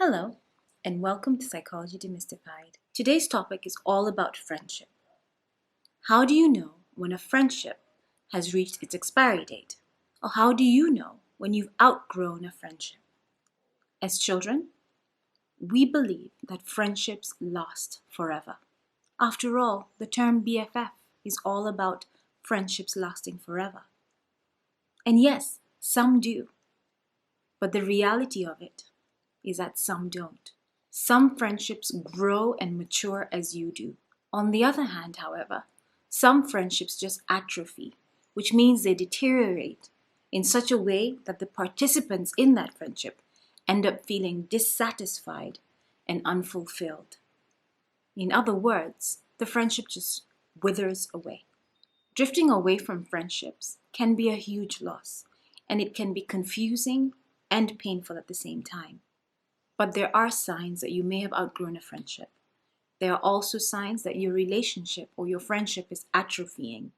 Hello, and welcome to Psychology Demystified. Today's topic is all about friendship. How do you know when a friendship has reached its expiry date? Or how do you know when you've outgrown a friendship? As children, we believe that friendships last forever. After all, the term BFF is all about friendships lasting forever. And yes, some do. But the reality of it is that some don't. Some friendships grow and mature as you do. On the other hand, however, some friendships just atrophy, which means they deteriorate in such a way that the participants in that friendship end up feeling dissatisfied and unfulfilled. In other words, the friendship just withers away. Drifting away from friendships can be a huge loss, and it can be confusing and painful at the same time. But there are signs that you may have outgrown a friendship. There are also signs that your relationship or your friendship is atrophying.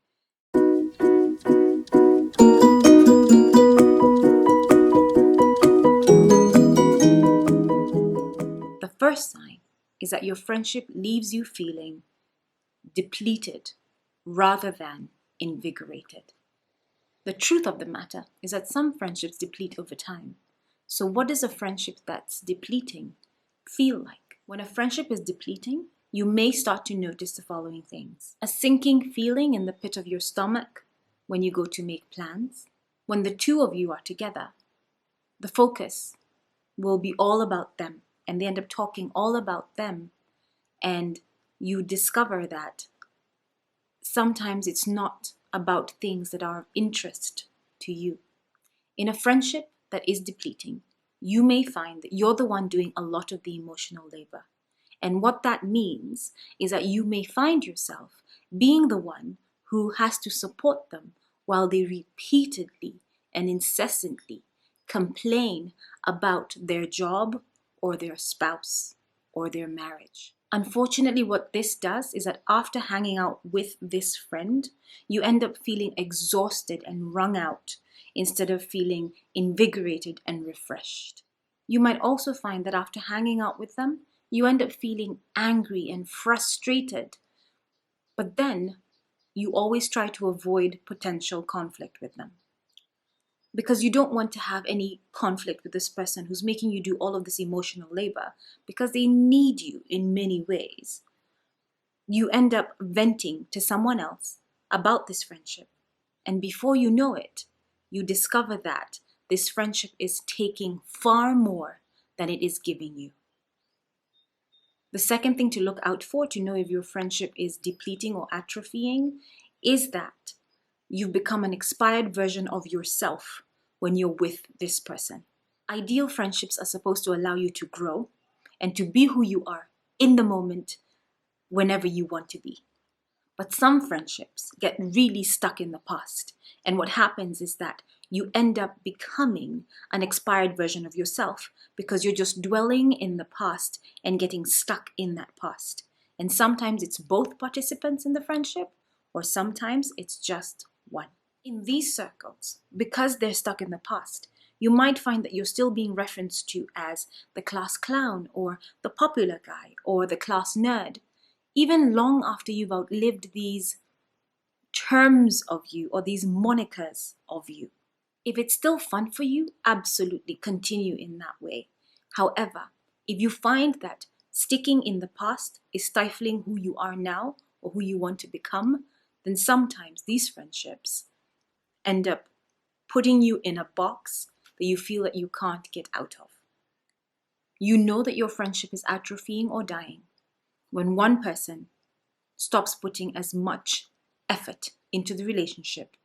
The first sign is that your friendship leaves you feeling depleted rather than invigorated. The truth of the matter is that some friendships deplete over time. So what does a friendship that's depleting feel like? When a friendship is depleting, you may start to notice the following things. A sinking feeling in the pit of your stomach when you go to make plans. When the two of you are together, the focus will be all about them, and they end up talking all about them, and you discover that sometimes it's not about things that are of interest to you. In a friendship that is depleting, you may find that you're the one doing a lot of the emotional labor. And what that means is that you may find yourself being the one who has to support them while they repeatedly and incessantly complain about their job or their spouse or their marriage. Unfortunately, what this does is that after hanging out with this friend, you end up feeling exhausted and wrung out instead of feeling invigorated and refreshed. You might also find that after hanging out with them, you end up feeling angry and frustrated. But then you always try to avoid potential conflict with them, because you don't want to have any conflict with this person who's making you do all of this emotional labor because they need you in many ways. You end up venting to someone else about this friendship. And before you know it, you discover that this friendship is taking far more than it is giving you. The second thing to look out for to know if your friendship is depleting or atrophying is that you've become an expired version of yourself when you're with this person. Ideal friendships are supposed to allow you to grow and to be who you are in the moment whenever you want to be. But some friendships get really stuck in the past. And what happens is that you end up becoming an expired version of yourself because you're just dwelling in the past and getting stuck in that past. And sometimes it's both participants in the friendship, or sometimes it's just one. In these circles, because they're stuck in the past, you might find that you're still being referenced to as the class clown or the popular guy or the class nerd, even long after you've outlived these terms of you or these monikers of you. If it's still fun for you, absolutely continue in that way. However, if you find that sticking in the past is stifling who you are now or who you want to become, then sometimes these friendships end up putting you in a box that you feel that you can't get out of. You know that your friendship is atrophying or dying when one person stops putting as much effort into the relationship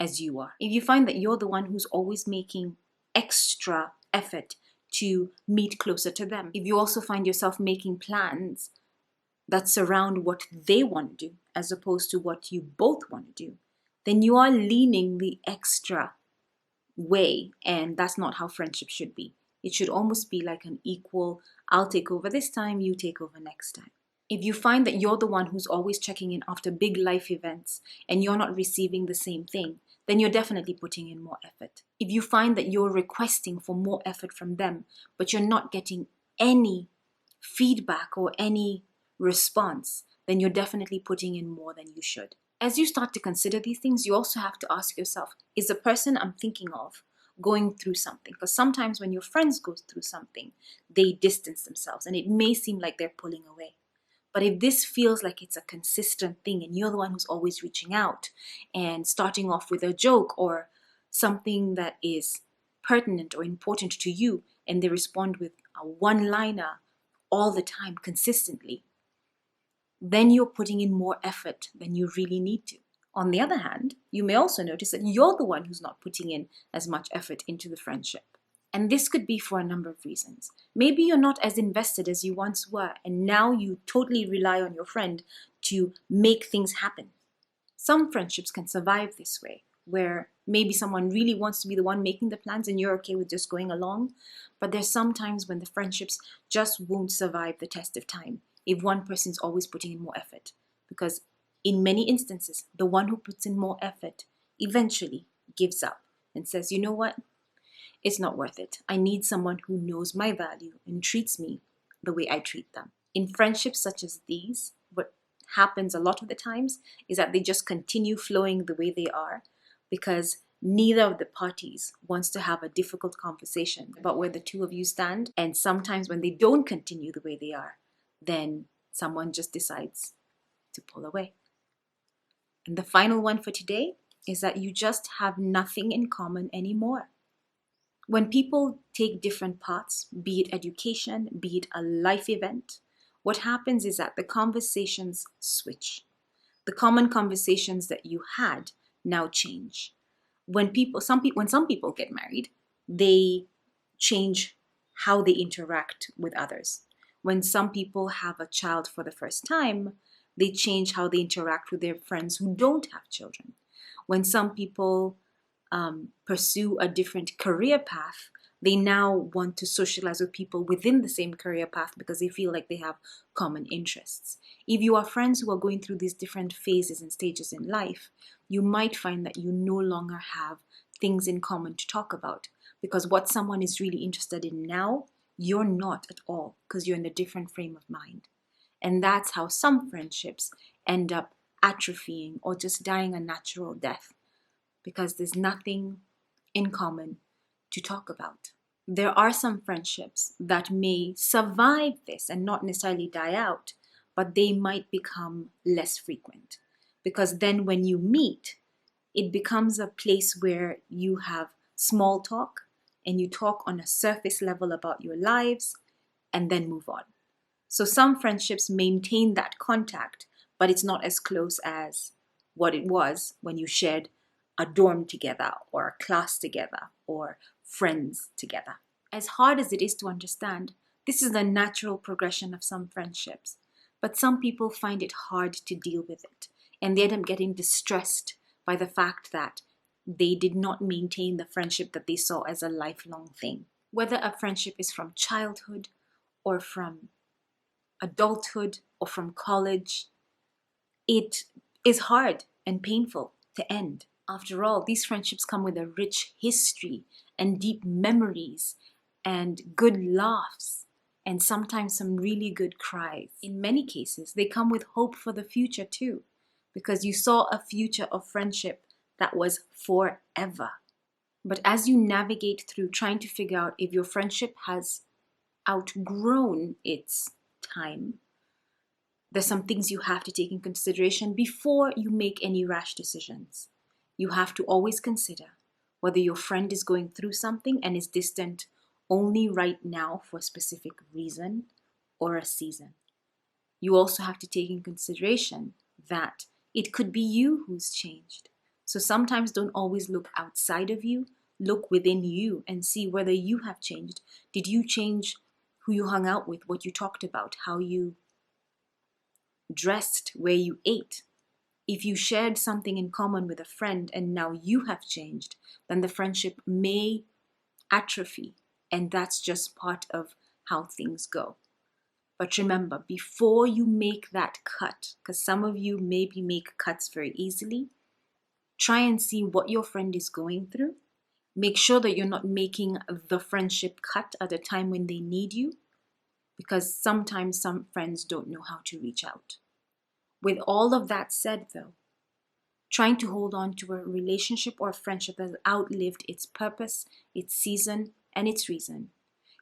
as you are. If you find that you're the one who's always making extra effort to meet closer to them, if you also find yourself making plans that surround what they want to do as opposed to what you both want to do, then you are leaning the extra way, and that's not how friendship should be. It should almost be like an equal, I'll take over this time, you take over next time. If you find that you're the one who's always checking in after big life events and you're not receiving the same thing, then you're definitely putting in more effort. If you find that you're requesting for more effort from them, but you're not getting any feedback or any response, then you're definitely putting in more than you should. As you start to consider these things, you also have to ask yourself, is the person I'm thinking of going through something? Because sometimes when your friends go through something, they distance themselves and it may seem like they're pulling away. But if this feels like it's a consistent thing and you're the one who's always reaching out and starting off with a joke or something that is pertinent or important to you, and they respond with a one-liner all the time consistently, then you're putting in more effort than you really need to. On the other hand, you may also notice that you're the one who's not putting in as much effort into the friendship. And this could be for a number of reasons. Maybe you're not as invested as you once were, and now you totally rely on your friend to make things happen. Some friendships can survive this way, where maybe someone really wants to be the one making the plans and you're okay with just going along. But there's some times when the friendships just won't survive the test of time if one person's always putting in more effort. Because in many instances, the one who puts in more effort eventually gives up and says, you know what? It's not worth it. I need someone who knows my value and treats me the way I treat them. In friendships such as these, what happens a lot of the times is that they just continue flowing the way they are because neither of the parties wants to have a difficult conversation about where the two of you stand. And sometimes when they don't continue the way they are, then someone just decides to pull away. And the final one for today is that you just have nothing in common anymore. When people take different paths, be it education, be it a life event, what happens is that the conversations switch. The common conversations that you had now change. When some people get married, they change how they interact with others. When some people have a child for the first time, they change how they interact with their friends who don't have children. When some people pursue a different career path, they now want to socialize with people within the same career path because they feel like they have common interests. If you are friends who are going through these different phases and stages in life, you might find that you no longer have things in common to talk about because what someone is really interested in now, you're not at all because you're in a different frame of mind. And that's how some friendships end up atrophying or just dying a natural death, because there's nothing in common to talk about. There are some friendships that may survive this and not necessarily die out, but they might become less frequent. Because then when you meet, it becomes a place where you have small talk and you talk on a surface level about your lives and then move on. So some friendships maintain that contact, but it's not as close as what it was when you shared a dorm together or a class together or friends together. As hard as it is to understand, this is the natural progression of some friendships. But some people find it hard to deal with it, and they end up getting distressed by the fact that they did not maintain the friendship that they saw as a lifelong thing. Whether a friendship is from childhood or from adulthood or from college, it is hard and painful to end. After all, these friendships come with a rich history and deep memories and good laughs and sometimes some really good cries. In many cases, they come with hope for the future too, because you saw a future of friendship that was forever. But as you navigate through trying to figure out if your friendship has outgrown its time, there's some things you have to take in consideration before you make any rash decisions. You have to always consider whether your friend is going through something and is distant only right now for a specific reason or a season. You also have to take in consideration that it could be you who's changed. So sometimes don't always look outside of you, look within you and see whether you have changed. Did you change who you hung out with, what you talked about, how you dressed, where you ate? If you shared something in common with a friend and now you have changed, then the friendship may atrophy, and that's just part of how things go. But remember, before you make that cut, because some of you maybe make cuts very easily, try and see what your friend is going through. Make sure that you're not making the friendship cut at a time when they need you. because sometimes some friends don't know how to reach out. With all of that said, though, trying to hold on to a relationship or a friendship that has outlived its purpose, its season, and its reason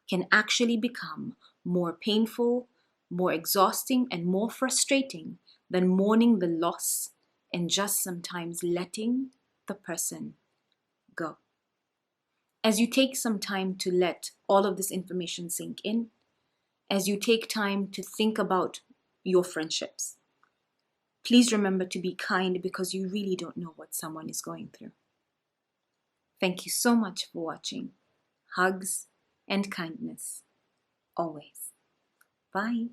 can actually become more painful, more exhausting, and more frustrating than mourning the loss and just sometimes letting the person go. As you take some time to let all of this information sink in, as you take time to think about your friendships, please remember to be kind because you really don't know what someone is going through. Thank you so much for watching. Hugs and kindness, always. Bye.